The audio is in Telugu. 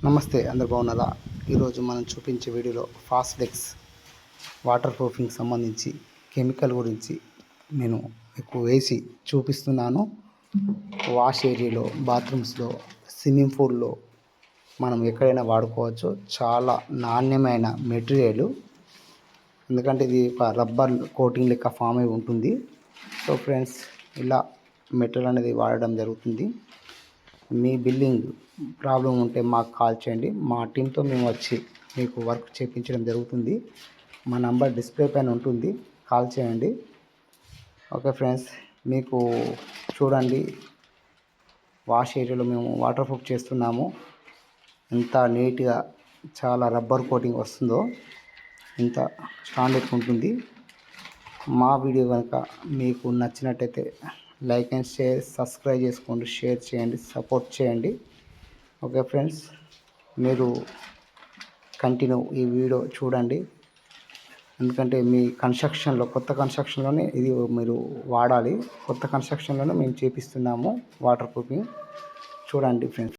నమస్తే, అందరు బాగున్నారా? ఈరోజు మనం చూపించే వీడియోలో ఫాస్ఫ్లెక్స్ వాటర్ ప్రూఫింగ్ సంబంధించి కెమికల్ గురించి నేను ఎక్కువ వేసి చూపిస్తున్నాను. వాష్ ఏరియాలో, బాత్రూమ్స్లో, స్విమ్మింగ్ పూల్లో మనం ఎక్కడైనా వాడుకోవచ్చు. చాలా నాణ్యమైన మెటీరియల్, ఎందుకంటే ఇది ఒక రబ్బర్ కోటింగ్ లెక్క ఫామ్ అయి ఉంటుంది. సో ఫ్రెండ్స్, ఇలా మెటీరియల్ అనేది వాడడం జరుగుతుంది. మీ బిల్డింగ్ ప్రాబ్లం ఉంటే మాకు కాల్ చేయండి. మా టీంతో మేము వచ్చి మీకు వర్క్ చేయించడం జరుగుతుంది. మా నంబర్ డిస్ప్లే పైన ఉంటుంది, కాల్ చేయండి. ఓకే ఫ్రెండ్స్, మీకు చూడండి, వాష్ ఏరియాలో మేము వాటర్ ప్రూఫ్ చేస్తున్నాము. ఎంత నీట్గా చాలా రబ్బర్ కోటింగ్ వస్తుందో, ఇంత స్టాండర్డ్ ఉంటుంది. మా వీడియో కనుక మీకు నచ్చినట్టయితే లైక్ అండ్ షేర్, సబ్స్క్రైబ్ చేసుకోండి, షేర్ చేయండి, సపోర్ట్ చేయండి. ఓకే ఫ్రెండ్స్, మీరు కంటిన్యూ ఈ వీడియో చూడండి, ఎందుకంటే మీ కన్స్ట్రక్షన్లో, కొత్త కన్స్ట్రక్షన్లోనే ఇది మీరు వాడాలి. కొత్త కన్స్ట్రక్షన్లోనే మేము చేపిస్తున్నాము వాటర్ ప్రూఫింగ్. చూడండి ఫ్రెండ్స్.